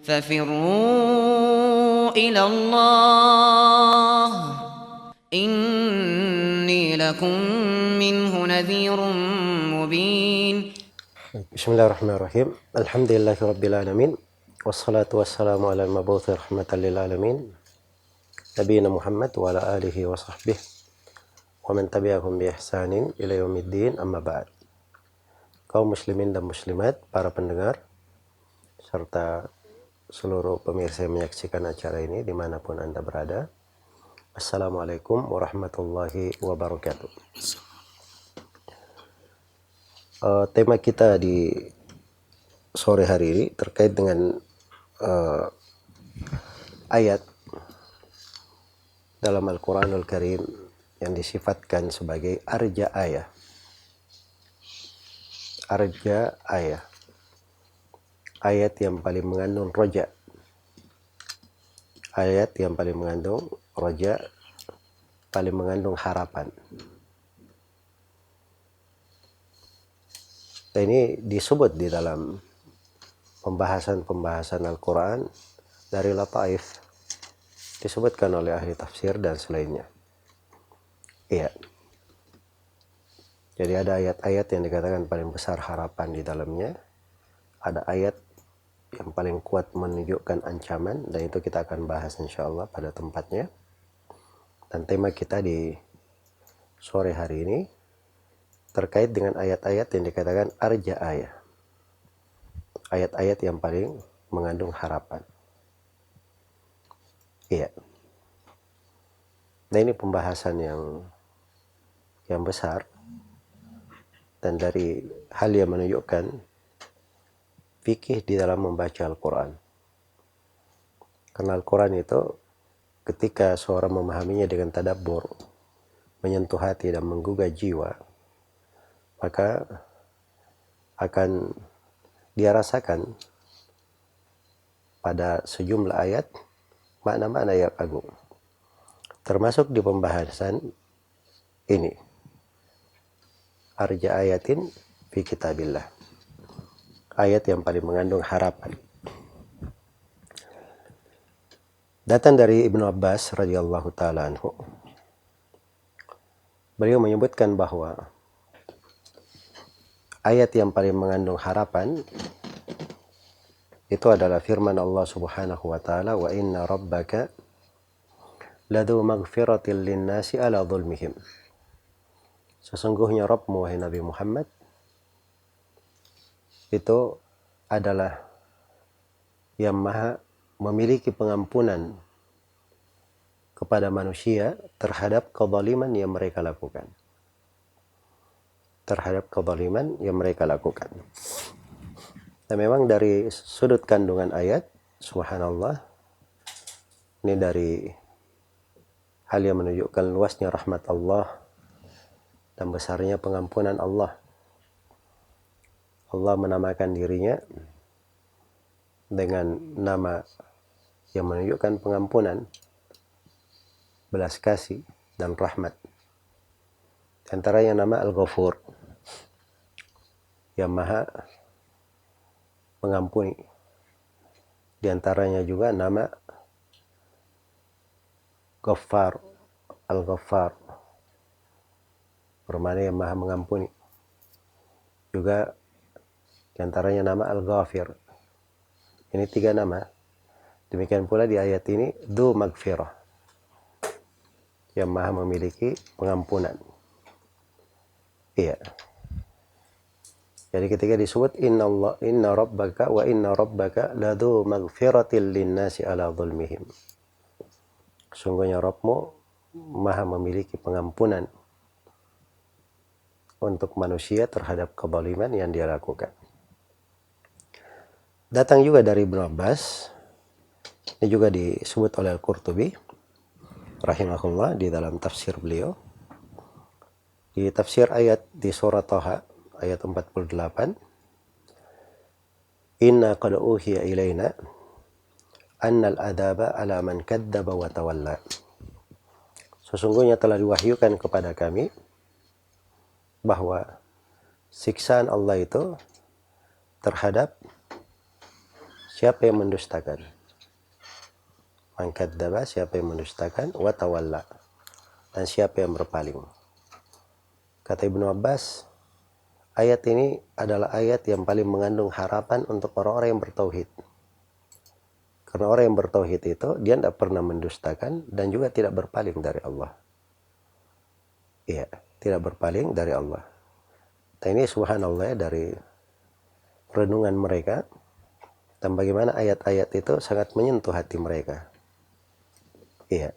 ففروا إلى الله إني لكم منه نذير مبين. Bismillahirrahmanirrahim. Alhamdulillahirrabbilalamin. Wassalatu wassalamu ala al-mabuthi rahmatan lil alamin. Nabiyina Muhammad wa ala alihi wa sahbihi wa man tabi'ahum bi ihsanin ila yaumiddin, amma ba'd. Kaum muslimin dan muslimat, para pendengar serta seluruh pemirsa yang menyaksikan acara ini dimanapun Anda berada, Assalamualaikum warahmatullahi wabarakatuh. Tema kita di sore hari ini terkait dengan ayat dalam Al-Quranul Karim yang disifatkan sebagai arja ayah. Arja ayah, ayat yang paling mengandung roja, ayat yang paling mengandung roja, paling mengandung harapan. Dan ini disebut di dalam pembahasan Al-Quran dari lataif, disebutkan oleh ahli tafsir dan selainnya. Iya. Jadi ada ayat-ayat yang dikatakan paling besar harapan di dalamnya. Ada ayat yang paling kuat menunjukkan ancaman, dan itu kita akan bahas insyaallah pada tempatnya. Dan tema kita di sore hari ini terkait dengan ayat-ayat yang dikatakan arja ayah. Ayat-ayat yang paling mengandung harapan. Iya. Nah, ini pembahasan yang besar, dan dari hal yang menunjukkan fikih di dalam membaca Al-Quran. Karena Al-Quran itu ketika seorang memahaminya dengan tadabbur, menyentuh hati dan menggugah jiwa, maka akan dia rasakan pada sejumlah ayat makna-makna yang agung. Termasuk di pembahasan ini, arja ayatin fi kitabillah, ayat yang paling mengandung harapan. Datang dari Ibnu Abbas radhiyallahu taala anhu. Beliau menyebutkan bahwa ayat yang paling mengandung harapan itu adalah firman Allah Subhanahu wa taala, wa inna rabbaka ladu maghfiratil linnasi ala dhulmihim. Sesungguhnya Rabbmu, wahai Nabi Muhammad, itu adalah yang maha memiliki pengampunan kepada manusia terhadap kezaliman yang mereka lakukan. Terhadap kezaliman yang mereka lakukan. Dan memang dari sudut kandungan ayat, subhanallah, ini dari hal yang menunjukkan luasnya rahmat Allah dan besarnya pengampunan Allah. Allah menamakan dirinya dengan nama yang menunjukkan pengampunan, belas kasih, dan rahmat. Di antaranya nama Al-Ghafur, yang maha mengampuni. Di antaranya juga nama Ghaffar, Al-Ghaffar, bermakna yang maha mengampuni. Juga di antaranya nama Al-Ghafir. Ini 3 nama. Demikian pula di ayat ini Dzu Maghfirah, yang maha memiliki pengampunan. Iya. Jadi ketika disebut inna rabbaka ladu maghfiratil linnasi ala dhulmihim. Sungguhnya Rabbmu maha memiliki pengampunan untuk manusia terhadap kezaliman yang dia lakukan. Datang juga dari Ibnu Abbas, ini juga disebut oleh Al-Qurtubi rahimahullah di dalam tafsir beliau. Di tafsir ayat di surah Thaha ayat 48, inna qad uhiya ilaina annal adaba ala man kadzdzaba wa tawalla. Sesungguhnya telah diwahyukan kepada kami bahwa siksaan Allah itu terhadap siapa yang mendustakan. Man kadzdzaba, siapa yang mendustakan, wa tawalla, dan siapa yang berpaling. Kata Ibnu Abbas, ayat ini adalah ayat yang paling mengandung harapan untuk orang-orang yang bertauhid. Karena orang yang bertauhid itu, dia tidak pernah mendustakan dan juga tidak berpaling dari Allah. Iya, tidak berpaling dari Allah. Dan ini subhanallah dari renungan mereka, dan bagaimana ayat-ayat itu sangat menyentuh hati mereka. Iya,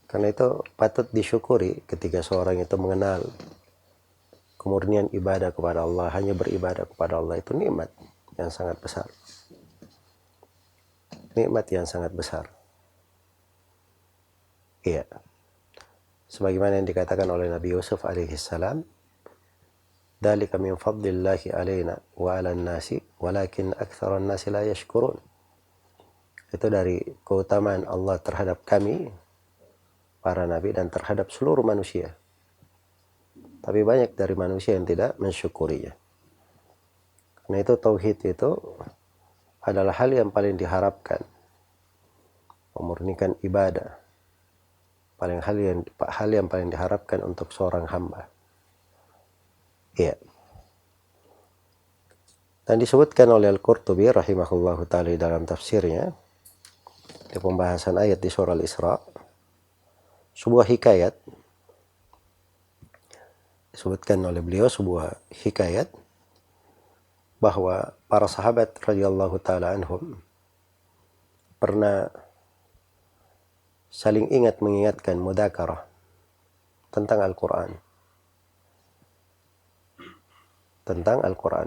karena itu patut disyukuri ketika seorang itu mengenal kemurnian ibadah kepada Allah, hanya beribadah kepada Allah, itu nikmat yang sangat besar. Nikmat yang sangat besar. Iya. Sebagaimana yang dikatakan oleh Nabi Yusuf alaihi salam, "Dzalika min fadlillahi alaina wa 'alan nasi, walakin aktsaran nasi la yashkurun." Itu dari keutamaan Allah terhadap kami, para nabi, dan terhadap seluruh manusia. Tapi banyak dari manusia yang tidak mensyukurinya. Karena itu tauhid itu adalah hal yang paling diharapkan, memurnikan ibadah, hal yang paling diharapkan untuk seorang hamba. Iya. Dan disebutkan oleh Al-Qurtubi rahimahullahu ta'ala dalam tafsirnya, di pembahasan ayat di surah Al-Isra, sebuah hikayat, disebutkan oleh beliau sebuah hikayat bahwa para sahabat radhiyallahu ta'ala anhum pernah saling mengingatkan mudzakarah tentang Al-Quran.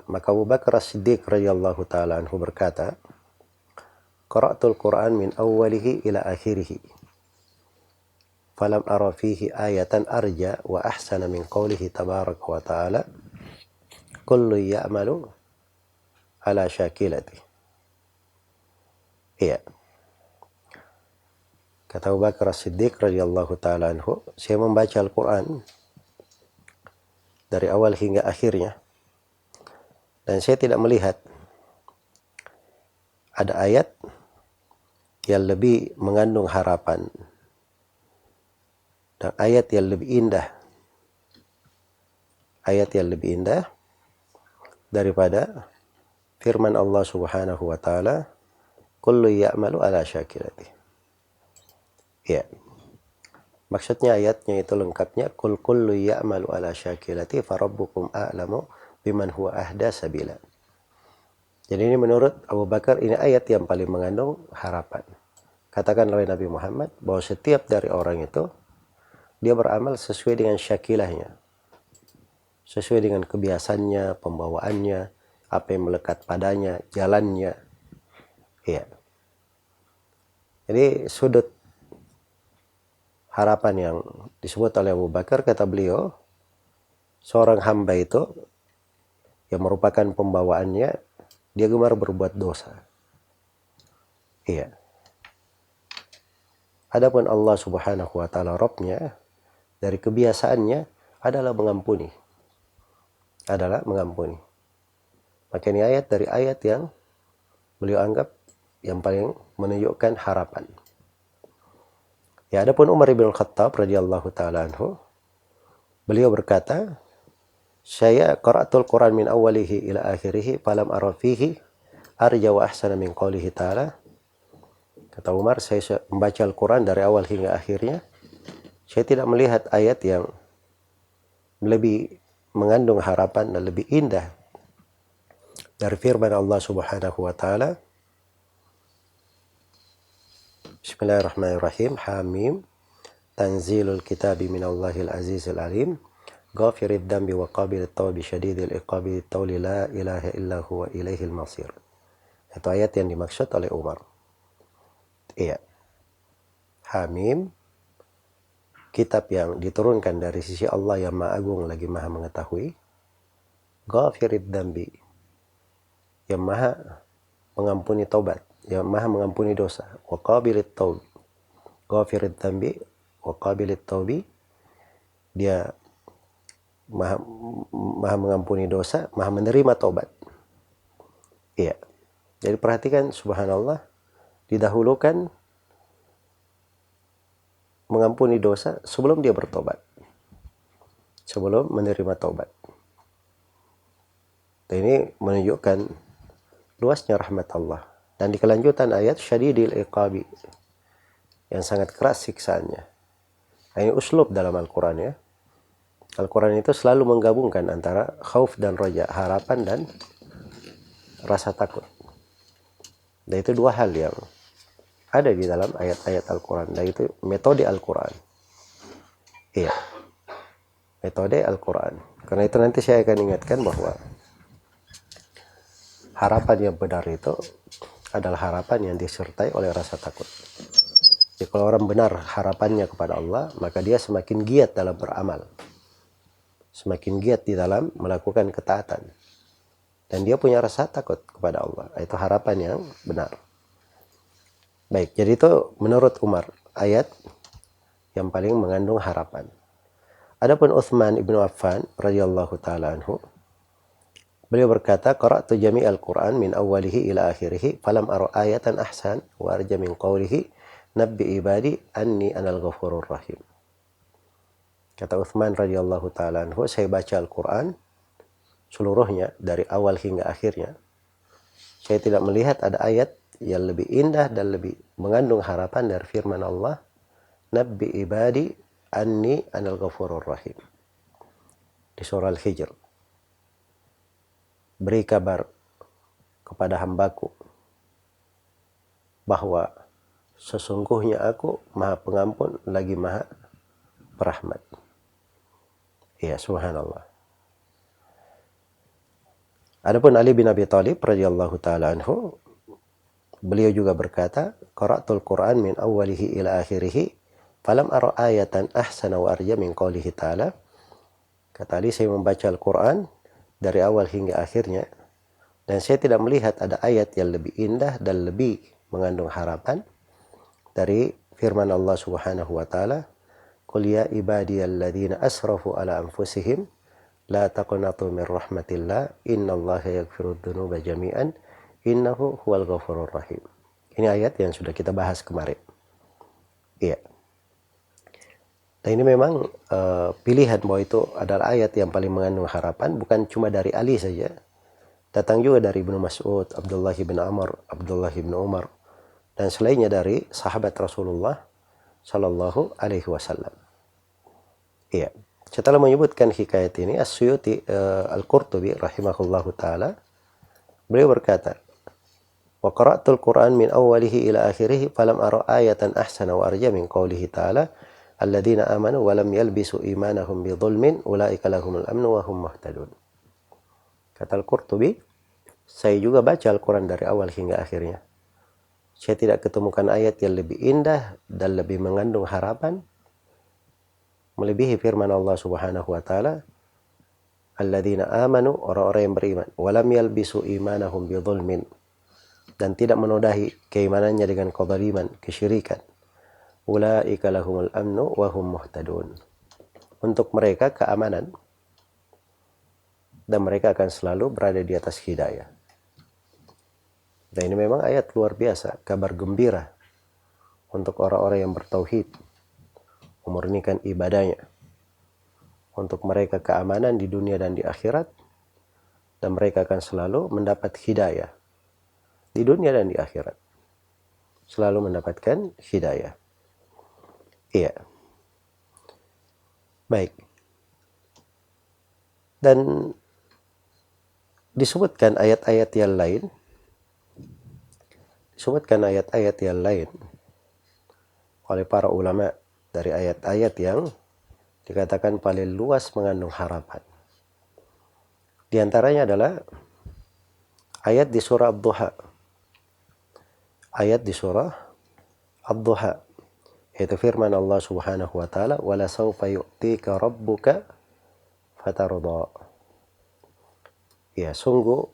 Maka Abu Bakar As-Siddiq radhiyallahu ta'ala anhu berkata, "Qara'tul Quran min awwalihi ila akhirih, falam ara fihi ayatan arja wa ahsana min qawlihi tabaraka wa ta'ala, kullu ya'malu ala syakilati." Iya. Kata Abu Bakar As-Siddiq radhiyallahu ta'ala anhu, saya membaca Al-Quran dari awal hingga akhirnya, dan saya tidak melihat ada ayat yang lebih mengandung harapan dan ayat yang lebih indah daripada firman Allah Subhanahu wa taala, kullu ya'malu ala syakilati. Ya. Maksudnya ayatnya itu lengkapnya, kullu ya'malu ala syakilati farabbukum a'lamu biman huwa ahda sabila. Jadi ini menurut Abu Bakar, ini ayat yang paling mengandung harapan. Katakan oleh Nabi Muhammad bahwa setiap dari orang itu, dia beramal sesuai dengan syakilahnya, sesuai dengan kebiasaannya, pembawaannya, apa yang melekat padanya, jalannya. Iya. Jadi sudut harapan yang disebut oleh Abu Bakar, kata beliau, seorang hamba itu yang merupakan pembawaannya, dia gemar berbuat dosa. Iya. Adapun Allah Subhanahu wa taala, Rabbnya, dari kebiasaannya adalah mengampuni. Maka ini ayat dari ayat yang beliau anggap yang paling menunjukkan harapan. Ya, adapun Umar bin Khattab radhiyallahu taala anhu, beliau berkata, saya qara'atul Quran min awwalihi ila akhirih falam ara fihi arja wa ahsana min qawlihi ta'ala. Kata Umar, saya membaca Al-Quran dari awal hingga akhirnya, saya tidak melihat ayat yang lebih mengandung harapan dan lebih indah dari firman Allah Subhanahu wa taala. Bismillahirrahmanirrahim. Hamim. Tanzilul kitabi minallahil azizil alim. Ghafirid dambi wa qabilit tawbi syadidil iqabi tawli la ilaha illa huwa ilaihil masir. Itu ayat yang dimaksud oleh Umar. Iya. Hamim, kitab yang diturunkan dari sisi Allah yang Maha Agung lagi Maha Mengetahui. Ghafirid dambi, yang Maha mengampuni taubat, yang Maha mengampuni dosa. Wa qabilit tawbi, ghafirid dambi wa qabilit tawbi, dia maha mengampuni dosa, maha menerima taubat. Iya. Jadi perhatikan, subhanallah, didahulukan mengampuni dosa sebelum dia bertobat, sebelum menerima tobat. Dan ini menunjukkan luasnya rahmat Allah. Dan di kelanjutan ayat, syadidil iqabi, yang sangat keras siksaannya. Nah, ini uslub dalam Al-Quran ya. Al-Quran itu selalu menggabungkan antara khauf dan roja, harapan dan rasa takut. Dan itu dua hal yang ada di dalam ayat-ayat Al-Quran. Dan itu metode Al-Quran. Iya, metode Al-Quran. Karena itu nanti saya akan ingatkan bahwa harapan yang benar itu adalah harapan yang disertai oleh rasa takut. Jadi kalau orang benar harapannya kepada Allah, maka dia semakin giat dalam beramal, semakin giat di dalam melakukan ketaatan, dan dia punya rasa takut kepada Allah. Itu harapan yang benar. Baik, jadi itu menurut Umar ayat yang paling mengandung harapan. Adapun Utsman ibnu Affan radhiyallahu taala anhu, beliau berkata, qara'tu jami'al Qur'an min awwalihi ila akhirih falam ara ayatan ahsan wa arja min qawlihi nabbi ibadi anni anal ghafurur rahim. Kata Utsman radhiyallahu taala anhu, saya baca Al-Qur'an seluruhnya dari awal hingga akhirnya. Saya tidak melihat ada ayat yang lebih indah dan lebih mengandung harapan dari firman Allah, nabbi ibadi anni anal ghafurur rahim. Di surah Al-Hijr. Beri kabar kepada hambaku bahwa sesungguhnya aku maha pengampun lagi maha perahmat. Ya, subhanallah. Adapun Ali bin Abi Thalib radhiyallahu taala anhu, beliau juga berkata, qara'tul Qur'an min awwalihi ila akhirih falam ara ayatan ahsana wa arja min qoulihi ta'ala. Kata Ali, saya membaca Al-Qur'an dari awal hingga akhirnya dan saya tidak melihat ada ayat yang lebih indah dan lebih mengandung harapan dari firman Allah Subhanahu wa taala, qul ya ibadiyalladzina asrafu ala anfusihim la taqnatu min rahmatillah innallaha yaghfirud dzunuba jami'an innahu huwal ghafurur rahim. Ini ayat yang sudah kita bahas kemarin. Iya. Dan ini memang pilihan bahwa itu adalah ayat yang paling mengandung harapan, bukan cuma dari Ali saja. Datang juga dari Ibnu Mas'ud, Abdullah bin Amr, Abdullah bin Umar, dan selainnya dari sahabat Rasulullah Shallallahu Alaihi Wasallam. Iya. Setelah menyebutkan hikayat ini, As-Suyuti Al-Qurtubi rahimahullahu taala, beliau berkata, wa qara'tul Qur'an min awwalihi ila akhirih falam ara ayatan ahsana wa arja min qoulihi ta'ala alladzina amanu wa lam yalbisu imanahum bidzulmin ulaika lahumul amnu wa hum muhtadun. Kata Al-Qurtubi, saya juga baca Al-Quran dari awal hingga akhirnya. Saya tidak ketemukan ayat yang lebih indah dan lebih mengandung harapan melebihi firman Allah Subhanahu wa taala, alladzina amanu, orang-orang yang beriman, wa lam yalbisu imanahum bidzulmin, dan tidak menodai keimanannya dengan kezaliman, kesyirikan. Ulaika lahumul amnu wa hum muhtadun. Untuk mereka keamanan dan mereka akan selalu berada di atas hidayah. Dan ini memang ayat luar biasa, kabar gembira untuk orang-orang yang bertauhid, memurnikan ibadahnya. Untuk mereka keamanan di dunia dan di akhirat, dan mereka akan selalu mendapat hidayah di dunia dan di akhirat. Selalu mendapatkan hidayah. Iya. Baik. Dan disebutkan ayat-ayat yang lain, oleh para ulama dari ayat-ayat yang dikatakan paling luas mengandung harapan. Di antaranya adalah ayat di surah Ad-Duha. Ayat di surah Ad-Duha, yaitu firman Allah Subhanahu wa taala, "Wala sawfa yu'tika rabbuka fatarda." Ya, sungguh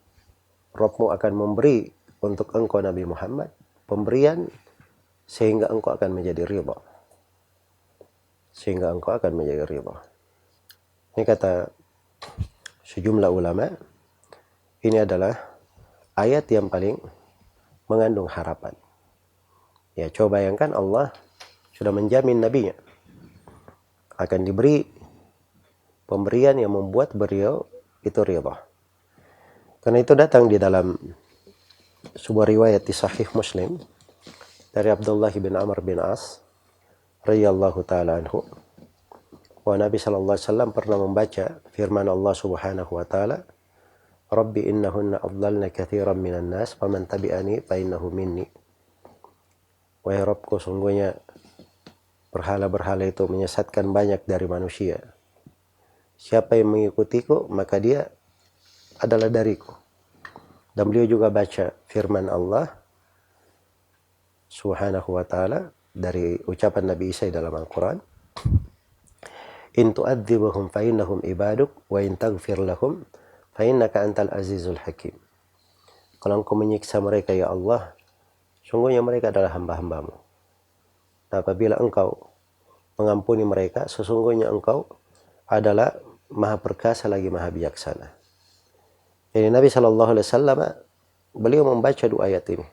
Rabbmu akan memberi untuk engkau Nabi Muhammad pemberian sehingga engkau akan menjadi ridha. Sehingga engkau akan menjadi ridha. Ini kata sejumlah ulama, ini adalah ayat yang paling mengandung harapan. Ya, coba bayangkan Allah sudah menjamin nabinya akan diberi pemberian yang membuat beliau itu ridha. Karena itu datang di dalam sebuah riwayat di Sahih Muslim dari Abdullah bin Amr bin As radhiyallahu taala anhu, bahwa Nabi sallallahu alaihi wasallam pernah membaca firman Allah Subhanahu wa taala, "Rabbi innahunna adlalna katsiran minan nas, faman tabi'ani fa innahu minni." Wahai Rabbku, sungguhnya berhala-berhala itu menyesatkan banyak dari manusia. Siapa yang mengikutiku, maka dia adalah dariku. Dan beliau juga baca firman Allah Subhanahu wa ta'ala dari ucapan Nabi Isa dalam Al-Quran, "In tu'adzibahum fa innahum ibaduk, wa in taghfir lahum fa innaka antal azizul hakim." Kalau engkau menyiksa mereka ya Allah, sungguhnya mereka adalah hamba-hambamu. Nah, apabila engkau mengampuni mereka, sesungguhnya engkau adalah maha perkasa lagi maha bijaksana. Jadi Nabi SAW beliau membaca dua ayat ini.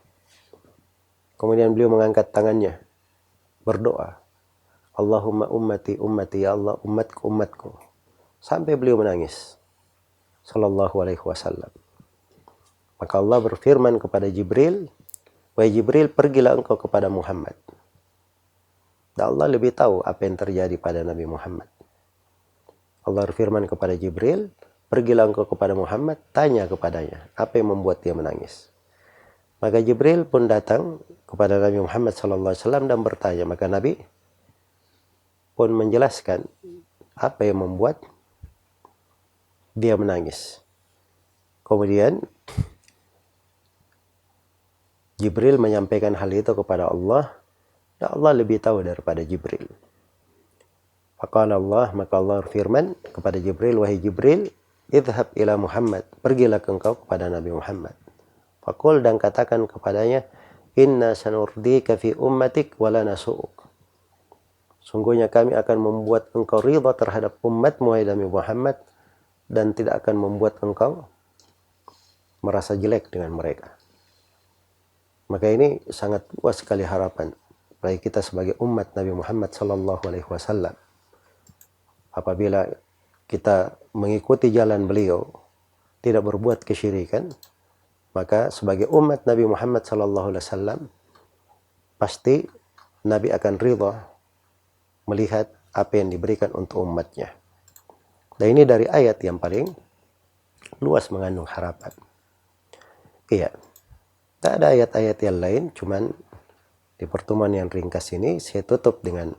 Kemudian beliau mengangkat tangannya berdoa, Allahumma ummati ummati, ya Allah umatku umatku, sampai beliau menangis sallallahu alaihi wasallam. Maka Allah berfirman kepada Jibril, wahai Jibril, pergilah engkau kepada Muhammad. Dan Allah lebih tahu apa yang terjadi pada Nabi Muhammad. Allah berfirman kepada Jibril, pergilah engkau kepada Muhammad, tanya kepadanya apa yang membuat dia menangis. Maka Jibril pun datang kepada Nabi Muhammad SAW dan bertanya. Maka Nabi pun menjelaskan apa yang membuat dia menangis. Kemudian Jibril menyampaikan hal itu kepada Allah, dan Allah lebih tahu daripada Jibril. Maka Allah berfirman kepada Jibril, wahai Jibril, idhab ila Muhammad, pergilah engkau kepada Nabi Muhammad. Faqul, dan katakan kepadanya, inna sanurdika fi ummatik wala nasu'uk. Sungguhnya kami akan membuat engkau ridha terhadap umatmu, wahai Nabi Muhammad, dan tidak akan membuat engkau merasa jelek dengan mereka. Maka ini sangat luas sekali harapan bagi kita sebagai umat Nabi Muhammad sallallahu alaihi wasallam. Apabila kita mengikuti jalan beliau, tidak berbuat kesyirikan, maka sebagai umat Nabi Muhammad sallallahu alaihi wasallam pasti Nabi akan ridha melihat apa yang diberikan untuk umatnya. Dan ini dari ayat yang paling luas mengandung harapan. Iya. Tak ada ayat-ayat yang lain, cuman di pertemuan yang ringkas ini saya tutup dengan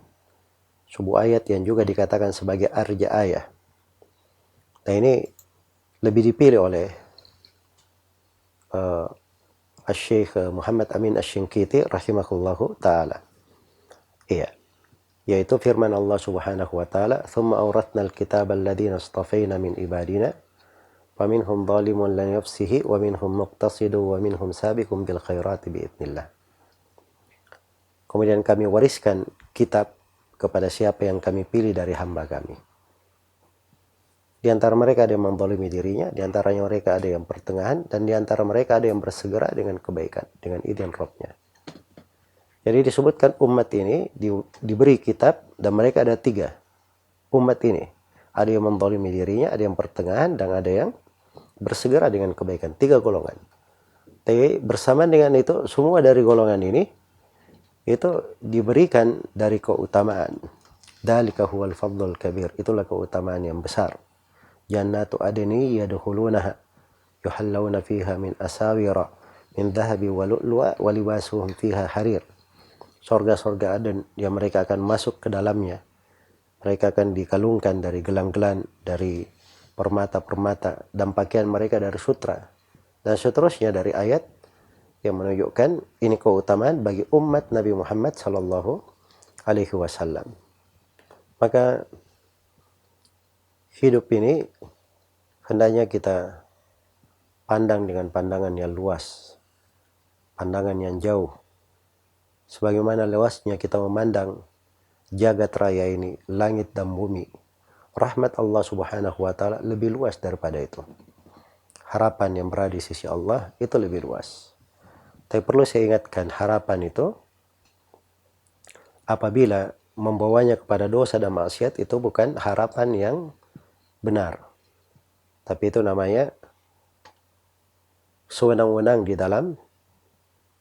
sebuah ayat yang juga dikatakan sebagai arja ayah. Nah, ini lebih dipilih oleh Syekh Muhammad Amin Asy-Syinkiti rahimahullahu taala. Iya. Yaitu firman Allah Subhanahu wa taala, "Tsumma awratna al-kitaba alladziina istafayna min ibadina, faminhum dhalimun li nafsihi wa minhum muqtasidun wa minhum sabiqun bil khairati biidznillah." Kemudian kami wariskan kitab kepada siapa yang kami pilih dari hamba kami. Di antara mereka ada yang menzalimi dirinya, di antaranya mereka ada yang pertengahan, dan di antara mereka ada yang bersegera dengan kebaikan, dengan izin Rabb-nya. Jadi disebutkan umat ini diberi kitab, dan mereka ada tiga. Umat ini ada yang menzalimi dirinya, ada yang pertengahan, dan ada yang bersegera dengan kebaikan. Tiga golongan. Tapi bersamaan dengan itu, semua dari golongan ini itu diberikan dari keutamaan. Dzalika huwal fadlul kabir. Itulah keutamaan yang besar. Jannatu adni yadkhulunaha yuhallawna fiha min asawira min dhahabi wa lu'lu'a wa libasuhum fiha harir. Surga-surga Aden yang mereka akan masuk ke dalamnya. Mereka akan dikalungkan dari gelang-gelang, dari permata-permata, dan pakaian mereka dari sutra. Dan seterusnya dari ayat yang menunjukkan ini keutamaan bagi umat Nabi Muhammad sallallahu alaihi wasallam. Maka hidup ini hendaknya kita pandang dengan pandangan yang luas, pandangan yang jauh. Sebagaimana luasnya kita memandang jagat raya ini, langit dan bumi, rahmat Allah Subhanahu wa taala lebih luas daripada itu. Harapan yang berada di sisi Allah itu lebih luas. Tapi perlu saya ingatkan, harapan itu apabila membawanya kepada dosa dan maksiat itu bukan harapan yang benar. Tapi itu namanya sewenang-wenang di dalam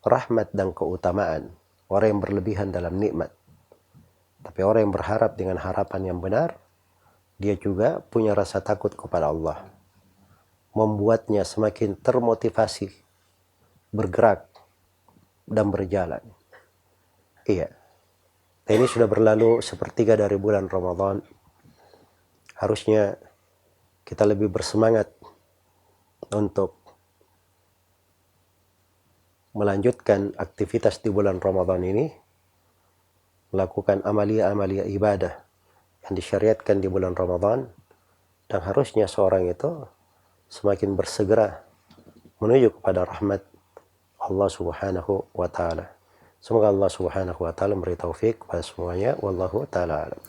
rahmat dan keutamaan. Orang yang berlebihan dalam nikmat. Tapi orang yang berharap dengan harapan yang benar, dia juga punya rasa takut kepada Allah. Membuatnya semakin termotivasi, bergerak, dan berjalan. Iya. Ini sudah berlalu sepertiga dari bulan Ramadan. Harusnya kita lebih bersemangat untuk melanjutkan aktivitas di bulan Ramadan ini, melakukan amalia-amalia ibadah yang disyariatkan di bulan Ramadan, dan harusnya seorang itu semakin bersegera menuju kepada rahmat Allah Subhanahu wa taala. Semoga Allah Subhanahu wa taala memberi taufik kepada semuanya. Wallahu taala alam.